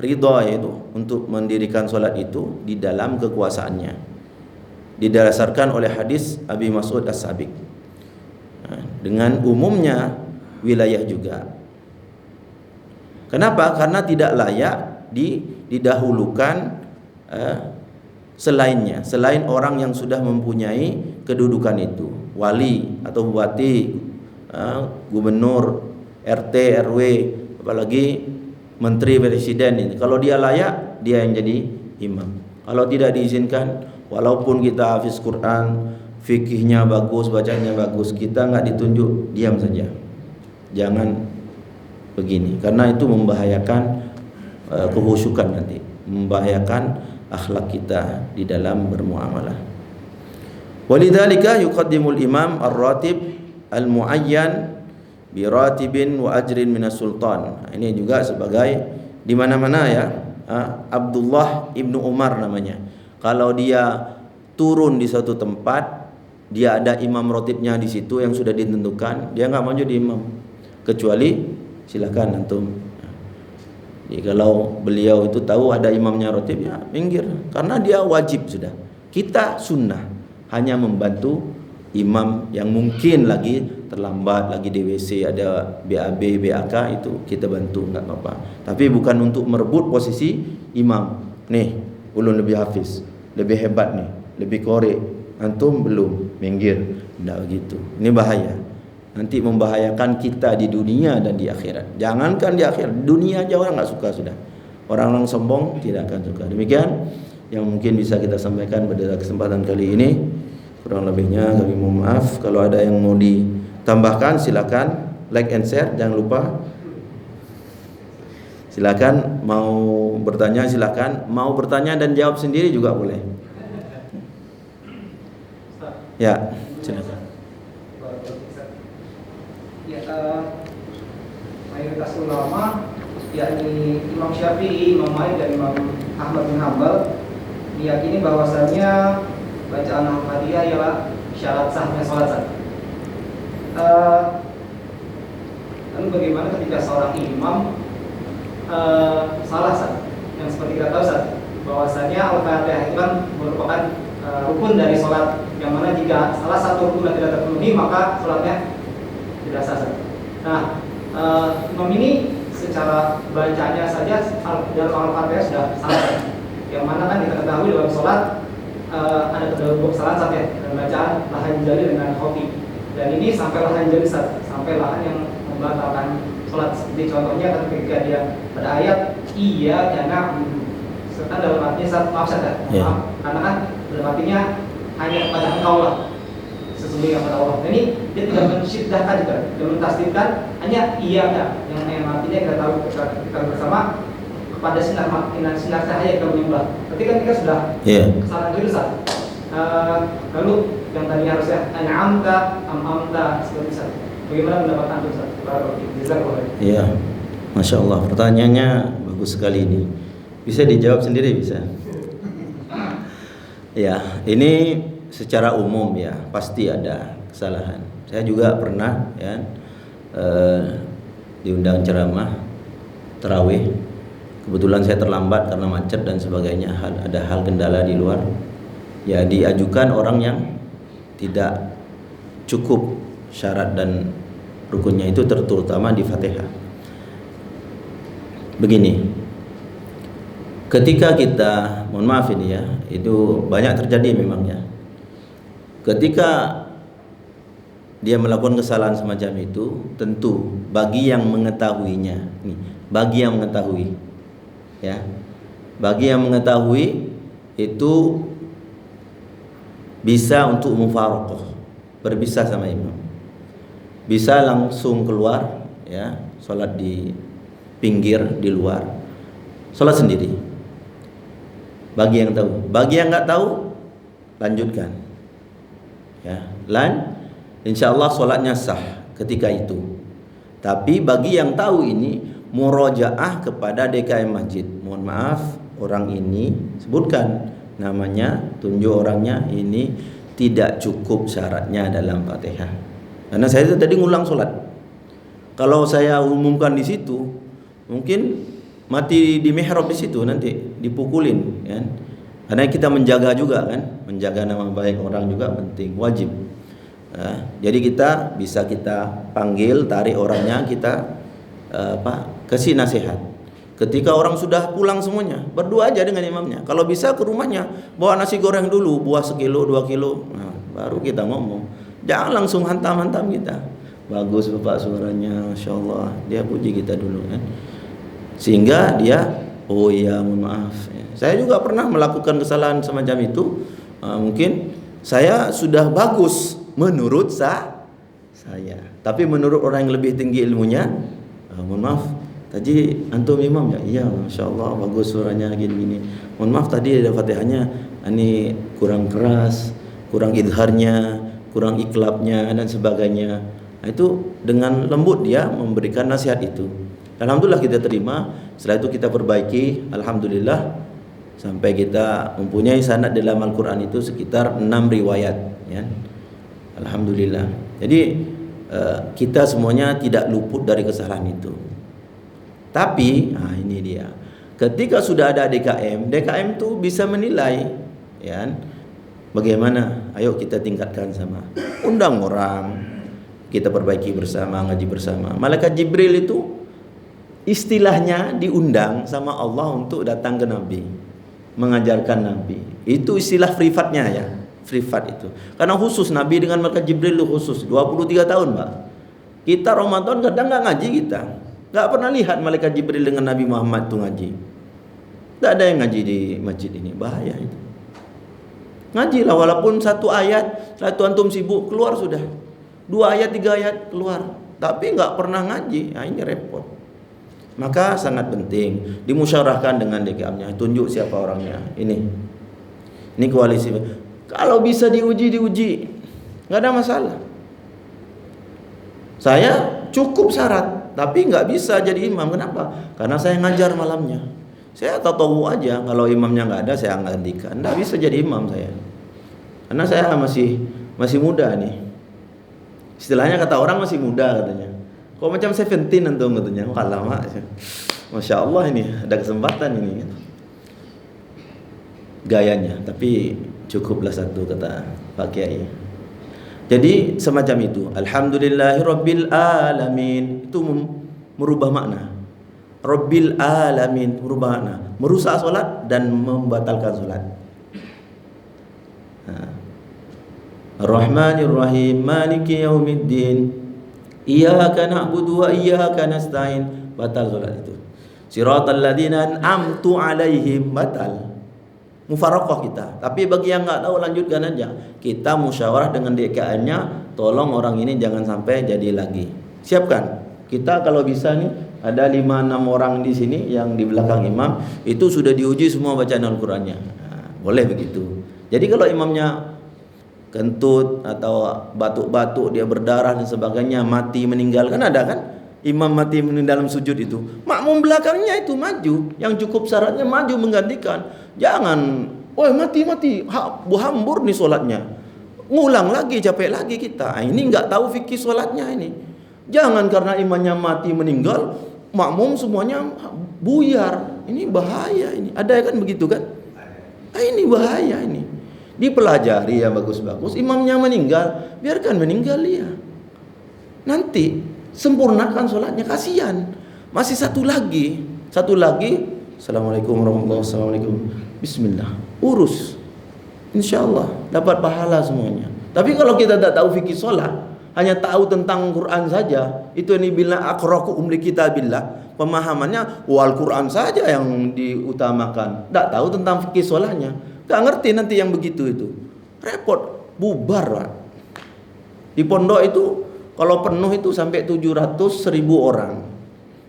ridha itu untuk mendirikan solat itu di dalam kekuasaannya, didasarkan oleh hadis Abi Mas'ud As-Sabiq. Dengan umumnya wilayah juga. Kenapa? Karena tidak layak didahulukan selainnya, selain orang yang sudah mempunyai kedudukan itu, wali atau bupati, gubernur, RT, RW, apalagi menteri, presiden ini. Kalau dia layak, dia yang jadi imam. Kalau tidak diizinkan, walaupun kita hafiz Quran, fikihnya bagus, bacanya bagus, kita nggak ditunjuk, diam saja. Jangan begini, karena itu membahayakan kehusukan nanti, membahayakan akhlak kita di dalam bermuamalah. Walidzalika yuqaddimul imam ar-ratib al-muayyan bi ratibin wa ajrin minas sultan. Ini juga sebagai di mana-mana ya, Abdullah ibnu Umar namanya. Kalau dia turun di suatu tempat, dia ada imam ratibnya di situ yang sudah ditentukan, dia nggak mau jadi imam, kecuali silakan antum. Jadi kalau beliau itu tahu ada imamnya ratib, ya minggir, karena dia wajib sudah. Kita sunnah hanya membantu imam yang mungkin lagi terlambat, lagi di WC, ada BAB, BAK, itu kita bantu, nggak apa-apa. Tapi bukan untuk merebut posisi imam. Nih, ulun lebih hafiz, lebih hebat nih, lebih korek, antum belum, minggir. Nggak begitu. Ini bahaya. Nanti membahayakan kita di dunia dan di akhirat. Jangankan di akhirat, dunia aja orang nggak suka sudah. Orang-orang sombong tidak akan suka. Demikian yang mungkin bisa kita sampaikan pada kesempatan kali ini. Kurang lebihnya kami mohon maaf. Kalau ada yang mau ditambahkan silakan, like and share, jangan lupa. Silakan, mau bertanya silakan, mau bertanya dan jawab sendiri juga boleh. Ya, silakan. Mayoritas ulama, yakni Imam Syafi'i, Imam Malik dan Imam Ahmad bin Hanbal, meyakini bahwasannya bacaan Al-Fatihah ialah syarat sahnya sholat Ustaz. Lalu bagaimana ketika seorang imam salah Ustaz? Yang seperti kita tahu Ustaz, bahwasanya Al-Fatihah itu kan merupakan rukun dari sholat, yang mana jika salah satu rukun tidak terpenuhi maka sholatnya tidak sah. Nah, imam ini secara bacanya saja dalam Al-Fatihah sudah salah, yang mana kan kita ketahui dalam sholat ada kedua kesalahan saja dalam bacaan lahan jali dengan khofi, dan ini sampai lahan jali sampai lahan yang membatalkan sholat. Seperti contohnya ketika dia pada ayat iya karena serta dalam artinya maaf saja, karena kan dalam artinya hanya kepada engkau lah, sesungguhnya kepada Allah. Nah, ini dia tidak mensyidahkan juga, tidak mentasdidkan, hanya iya kan, yang artinya kita tahu kita bersama kepada sinar cahaya kita menyembah. Ketika kita sudah kesalahan jurusan, lalu yang tadi harusnya an'amta am'amta seperti itu. Bagaimana pendapat antum Ustaz? Iya, Masya Allah, pertanyaannya bagus sekali ini. Bisa dijawab sendiri bisa. Ya, ini secara umum ya pasti ada kesalahan. Saya juga pernah ya diundang ceramah tarawih. Kebetulan saya terlambat karena macet dan sebagainya, ada hal kendala di luar. Ya diajukan orang yang tidak cukup syarat dan rukunnya itu terutama di Fatihah. Begini, ketika kita, mohon maaf ini ya, itu banyak terjadi memang ya. Ketika dia melakukan kesalahan semacam itu, tentu bagi yang mengetahuinya, nih, bagi yang mengetahui, ya, bagi yang mengetahui itu bisa untuk mufaraqah, berpisah sama imam, bisa langsung keluar, ya, sholat di pinggir di luar, sholat sendiri. Bagi yang tahu, bagi yang nggak tahu, lanjutkan. Ya, insya Allah sholatnya sah ketika itu. Tapi bagi yang tahu ini, murojaah kepada DKM Masjid. Mohon maaf, orang ini sebutkan namanya, tunjuk orangnya, ini tidak cukup syaratnya dalam Fatihah. Karena saya tadi ngulang sholat. Kalau saya umumkan di situ, mungkin mati di mihrab di situ nanti dipukulin, kan? Karena kita menjaga juga kan, menjaga nama baik orang juga penting, wajib. Jadi kita bisa kita panggil, tarik orangnya, kita kasih nasihat. Ketika orang sudah pulang semuanya, berdua aja dengan imamnya. Kalau bisa ke rumahnya, bawa nasi goreng dulu, buah 1 kilo, 2 kilo, nah, baru kita ngomong. Jangan langsung hantam-hantam kita. Bagus Bapak suaranya, Masya Allah. Dia puji kita dulu kan. Sehingga dia, oh iya mohon maaf. Saya juga pernah melakukan kesalahan semacam itu. Mungkin saya sudah bagus menurut saya. Tapi menurut orang yang lebih tinggi ilmunya, mohon maaf, tadi antum imam ya? Iya, Masya Allah, bagus suaranya gini-gini. Mohon maaf tadi ada Fatihahnya ini kurang keras, kurang idharnya, kurang iklabnya dan sebagainya. Nah, itu dengan lembut dia memberikan nasihat itu. Alhamdulillah kita terima. Setelah itu kita perbaiki. Alhamdulillah sampai kita mempunyai sanad dalam Al-Quran itu sekitar 6 riwayat ya. Alhamdulillah. Jadi kita semuanya tidak luput dari kesalahan itu. Tapi ini dia. Ketika sudah ada DKM itu bisa menilai ya. Bagaimana? Ayo kita tingkatkan sama. Undang orang, kita perbaiki bersama, ngaji bersama. Malaikat Jibril itu istilahnya diundang sama Allah untuk datang ke Nabi, mengajarkan Nabi. Itu istilah privatnya ya, privat itu. Karena khusus Nabi dengan malaikat Jibril itu khusus 23 tahun, Pak. Kita Ramadan kadang nggak ngaji kita. Nggak pernah lihat malaikat Jibril dengan Nabi Muhammad itu ngaji. Nggak ada yang ngaji di masjid ini, bahaya itu. Ngajilah walaupun 1 ayat, setelah itu antum sibuk keluar sudah. 2 ayat, 3 ayat keluar. Tapi nggak pernah ngaji, nah, ini repot. Maka sangat penting dimusyawarahkan dengan DKM-nya, tunjuk siapa orangnya. Ini koalisi. Kalau bisa diuji, nggak ada masalah. Saya cukup syarat, tapi nggak bisa jadi imam. Kenapa? Karena saya ngajar malamnya. Saya tahu aja kalau imamnya nggak ada, saya gantikan. Nggak bisa jadi imam saya. Karena saya masih muda nih. Istilahnya kata orang masih muda katanya. Kok macam 17 antum katanya. Wah lama. Masya Allah ini ada kesempatan ini. Gayanya, tapi cukuplah satu kata Pak Kiai. Jadi semacam itu. Alhamdulillahirabbil alamin itu merubah makna. Rabbil alamin merubah makna. Merusak solat dan membatalkan solat. Ar-Rahmanir Rahim Maliki Yaumiddin Iyyaka na'budu wa iyyaka nasta'in. Batal solat itu. Siratal ladzina an'amtu 'alaihim batal. Mufaraqah kita. Tapi bagi yang enggak tahu lanjutkan aja. Kita musyawarah dengan DKM-nya, tolong orang ini jangan sampai jadi lagi. Siapkan. Kita kalau bisa nih ada 5-6 orang di sini yang di belakang imam itu sudah diuji semua bacaan Al-Qur'annya. Nah, boleh begitu. Jadi kalau imamnya kentut atau batuk-batuk, dia berdarah dan sebagainya, mati meninggal, kan ada kan? Imam mati dalam sujud itu, makmum belakangnya itu maju, yang cukup syaratnya maju menggantikan. Jangan, woi mati hambur nih solatnya, ngulang lagi, capek lagi kita. Ini nggak tahu fikih solatnya ini. Jangan karena imamnya mati meninggal, makmum semuanya buyar. Ini bahaya ini. Ada kan begitu kan? Ini bahaya ini. Dipelajari ya bagus-bagus. Imamnya meninggal, biarkan meninggal dia. Nanti sempurnakan sholatnya, kasihan. Masih satu lagi. Assalamualaikum warahmatullahi wabarakatuh. Bismillah, urus. Insyaallah dapat pahala semuanya. Tapi kalau kita tak tahu fikih sholat, hanya tahu tentang Quran saja, itu ini bila aqra'ukum li kitabillah, pemahamannya wal Quran saja yang diutamakan. Tak tahu tentang fikih sholatnya, gak ngerti nanti yang begitu itu. Repot, bubar Pak. Di pondok itu kalau penuh itu sampai 700.000 orang.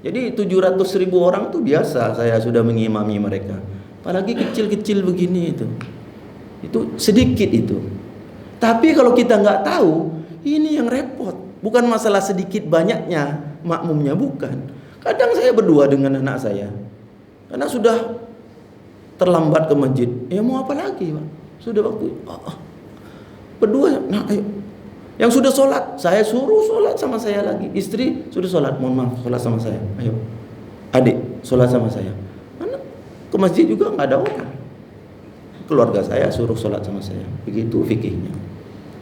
Jadi 700.000 orang itu biasa saya sudah mengimami mereka. Apalagi kecil-kecil begini itu. Itu sedikit itu. Tapi kalau kita nggak tahu, ini yang repot. Bukan masalah sedikit banyaknya makmumnya, bukan. Kadang saya berdua dengan anak saya. Karena sudah terlambat ke masjid. Ya mau apa lagi, Pak? Sudah waktu. Berdua, nah ayo. Yang sudah sholat, saya suruh sholat sama saya lagi. Istri sudah sholat, mohon maaf, sholat sama saya. Ayo, adik, sholat sama saya. Mana ke masjid juga nggak ada orang. Keluarga saya suruh sholat sama saya. Begitu fikihnya.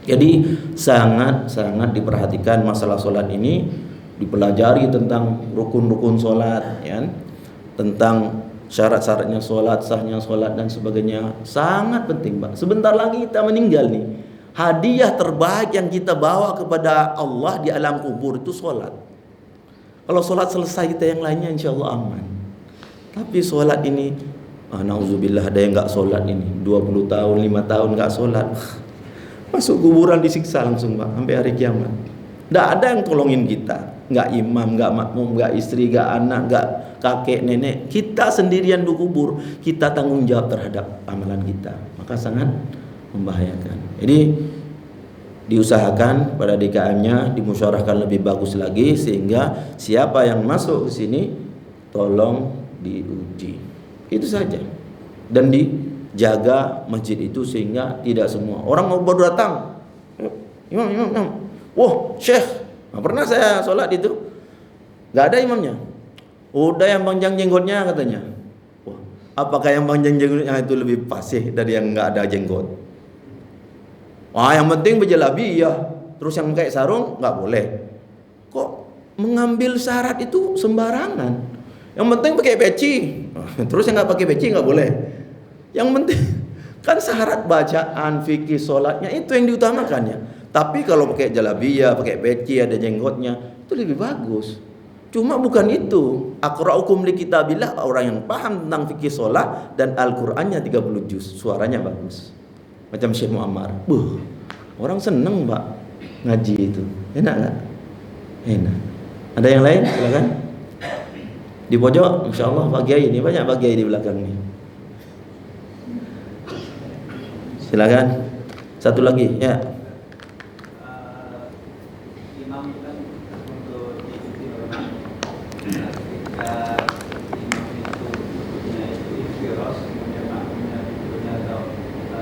Jadi sangat diperhatikan masalah sholat ini, dipelajari tentang rukun-rukun sholat, ya, tentang syarat-syaratnya sholat, sahnya sholat dan sebagainya. Sangat penting, Pak. Sebentar lagi kita meninggal nih. Hadiah terbaik yang kita bawa kepada Allah di alam kubur itu sholat. Kalau sholat selesai kita yang lainnya insya Allah aman. Tapi sholat ini, na'udzubillah ada yang gak sholat ini 20 tahun, 5 tahun gak sholat, masuk kuburan disiksa langsung Pak, sampai hari kiamat. Gak ada yang tolongin kita. Gak imam, gak makmum, gak istri, gak anak, gak kakek, nenek. Kita sendirian di kubur. Kita tanggung jawab terhadap amalan kita. Maka sangat membahayakan. Jadi diusahakan pada DKM-nya dimusyawarahkan lebih bagus lagi, sehingga siapa yang masuk ke sini tolong diuji. Itu saja. Dan dijaga masjid itu sehingga tidak semua orang mau baru datang. Imam. Wah, Syekh, pernah saya sholat itu nggak ada imamnya. Udah yang panjang jenggotnya katanya. Wah, apakah yang panjang jenggotnya itu lebih fasih dari yang nggak ada jenggot? Wah, yang penting berjalabi ya. Terus yang kayak sarung nggak boleh. Kok mengambil syarat itu sembarangan? Yang penting pakai peci. Terus yang nggak pakai peci nggak boleh. Yang penting kan syarat bacaan fikih sholatnya itu yang diutamakan ya. Tapi kalau pakai jalabiyah, pakai peci, ada jenggotnya, itu lebih bagus. Cuma bukan itu. Aqra'ukum li kitabillah, orang yang paham tentang fikih sholat dan Al-Qur'annya 30 juz, suaranya bagus. Macam Syekh Muammar. Orang seneng Pak ngaji itu. Enak enggak? Enak. Ada yang lain? Silakan. Di pojok, insyaallah Pak Kiai ini banyak Pak Kiai di belakang nih. Silakan. Satu lagi, ya. Imam kan untuk diikuti orang. Ketika imam itu punya ikhtiros, kemudian makmumnya punya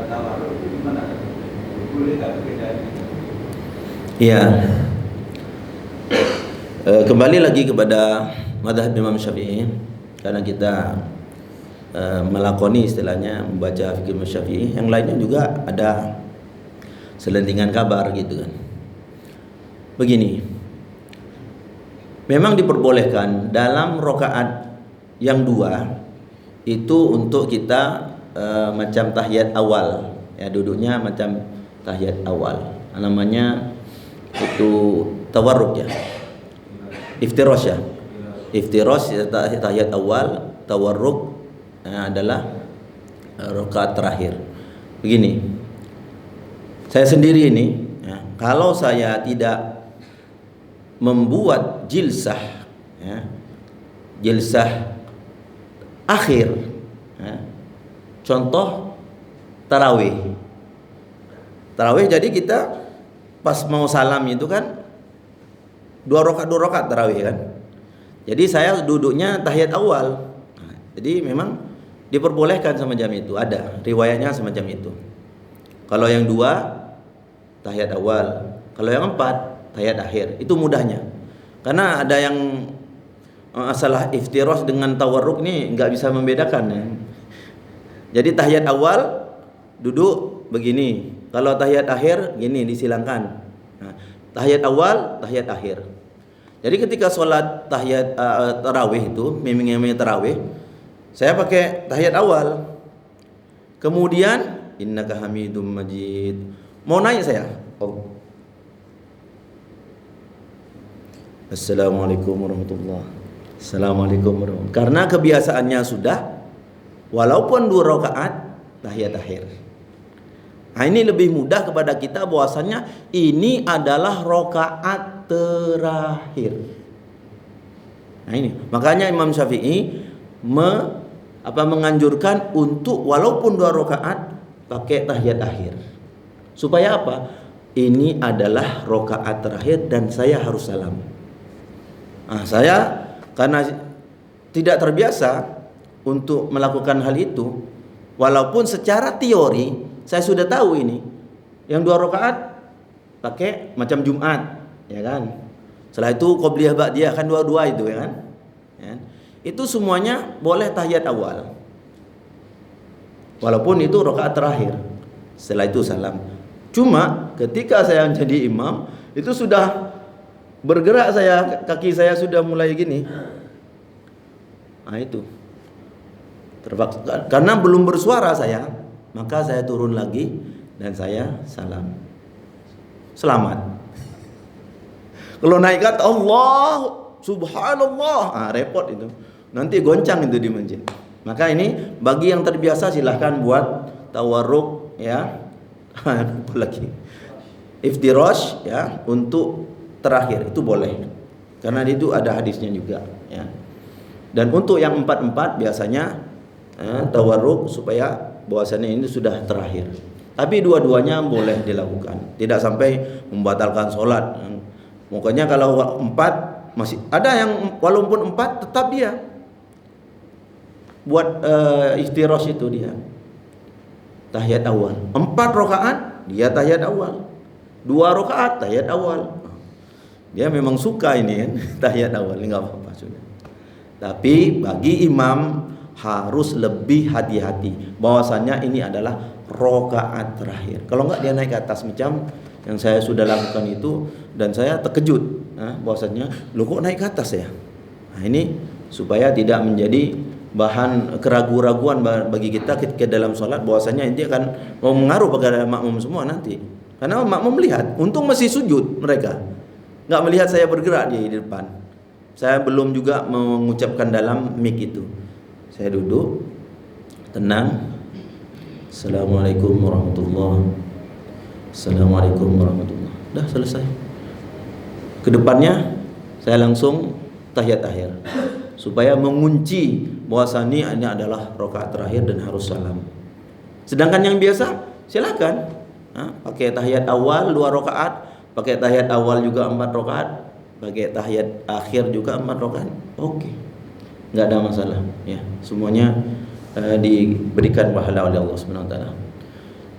tawarruk, itu gimana? tidak berbeda. Iya. Kembali lagi kepada mazhab Imam Syafi'i, karena kita melakoni istilahnya membaca fikih Imam Syafi'i. Yang lainnya juga ada selentingan kabar gitu kan. Begini, memang diperbolehkan dalam rakaat yang dua itu untuk kita macam tahiyat awal, ya, duduknya macam tahiyat awal, namanya itu tawarruk ya, iftirosh ya, iftirosh tahiyat awal, tawarruk adalah rakaat terakhir. Begini, saya sendiri ini ya, kalau saya tidak membuat jilsah ya, jilsah akhir ya, contoh tarawih, jadi kita pas mau salam itu kan dua rakaat tarawih kan, jadi saya duduknya tahiyat awal. Nah, jadi memang diperbolehkan semacam itu, ada riwayatnya semacam itu. Kalau yang dua tahiyat awal, kalau yang empat tahiyat akhir. Itu mudahnya, karena ada yang masalah iftirosh dengan tawarruk nih nggak bisa membedakan ya. Jadi tahiyat awal duduk begini, kalau tahiyat akhir gini disilangkan. Nah, tahiyat awal, tahiyat akhir. Jadi ketika sholat tahiyat tarawih itu, memang tarawih, saya pakai tahiyat awal. Kemudian innaka hamidum majid. Mau naik saya, Assalamualaikum warahmatullahi. Assalamualaikum warahmatullahi. Karena kebiasaannya sudah, walaupun dua rakaat tahiyat akhir. Nah, ini lebih mudah kepada kita bahwasannya ini adalah rakaat terakhir. Nah ini, makanya Imam Syafi'i menganjurkan untuk walaupun dua rakaat pakai tahiyat akhir. Supaya apa? Ini adalah rakaat terakhir dan saya harus salam. Nah, saya karena tidak terbiasa untuk melakukan hal itu, walaupun secara teori saya sudah tahu ini, yang dua rakaat pakai macam Jumat, ya kan? Setelah itu qobliyah ba'diyah kan dua-dua itu, ya kan? Ya. Itu semuanya boleh tahiyat awal, walaupun itu rakaat terakhir. Setelah itu salam. Cuma ketika saya menjadi imam, itu sudah bergerak saya, kaki saya sudah mulai gini. Nah itu terpaksa, karena belum bersuara saya, maka saya turun lagi dan saya salam. Selamat. Kalau naik kata Allah, subhanallah, repot itu. Nanti goncang itu di masjid. Maka ini bagi yang terbiasa silahkan buat tawarruk ya. Lagi iftirosh ya untuk terakhir itu boleh, karena itu ada hadisnya juga ya. Dan untuk yang empat biasanya tawarruk supaya bahwasannya ini sudah terakhir. Tapi dua-duanya boleh dilakukan, tidak sampai membatalkan sholat. Pokoknya kalau empat masih ada yang walaupun empat tetap dia buat iftirosh itu dia tahiyat awal. 4 rakaat dia tahiyat awal, 2 rakaat tahiyat awal. Dia memang suka ini kan, tahiyat awal, enggak apa-apa sudah. Tapi bagi imam harus lebih hati-hati bahwasannya ini adalah rakaat terakhir. Kalau enggak dia naik ke atas macam yang saya sudah lakukan itu, dan saya terkejut bahwasannya lu kok naik ke atas ya. Nah, ini supaya tidak menjadi bahan keraguan-raguan bagi kita ketika dalam sholat, bahwasanya ini akan mau mengaruh pada makmum semua nanti. Karena makmum melihat, untung masih sujud mereka, nggak melihat saya bergerak di depan. Saya belum juga mengucapkan dalam mic itu. Saya duduk tenang. Assalamualaikum warahmatullahi. Assalamualaikum warahmatullahi. Dah selesai. Kedepannya saya langsung tahiyat akhir, supaya mengunci bahwasanya ini adalah rakaat terakhir dan harus salam. Sedangkan yang biasa silakan pakai tahiyat awal 2 rakaat, pakai tahiyat awal juga 4 rakaat, pakai tahiyat akhir juga 4 rakaat. Oke. Enggak ada masalah ya. Semuanya diberikan pahala oleh Allah Subhanahu wa taala.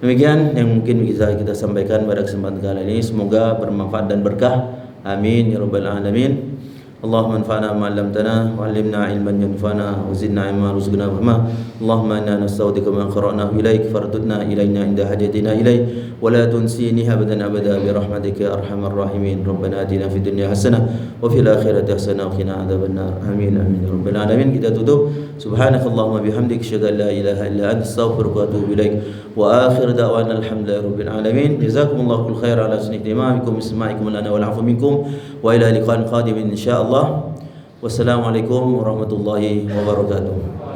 Demikian yang mungkin bisa kita sampaikan pada kesempatan kali ini, semoga bermanfaat dan berkah. Amin ya rabbal alamin. Allahumma anfa'na ma 'allamtana wa 'allimna 'ilman yanfa'una wa zidna 'ilman warzuqna fahma. Allahumma inna nasta'udzika ma qara'nahu ilaik fardudna ilaina inda hajatina ilaik wa la tunsini abadan abada bi rahmatika ya arhamar rahimin. Rabbana atina fid dunya hasanah wa fil akhirati hasanah wa qina adzabannar. Amin amin ya rabbal alamin. Kita tutup. Subhanakallahumma bihamdika asyhadu an la ilaha illa anta astaghfiruka wa atubu ilaik. Wa akhir da'wana alhamdulillahi rabbil alamin. Jazakumullahu kull khair ala husni ihtimamikum isma'ikum lana wal 'afwu minkum wa ila liqa'in qadimin insyaallah. Wassalamualaikum warahmatullahi wabarakatuh.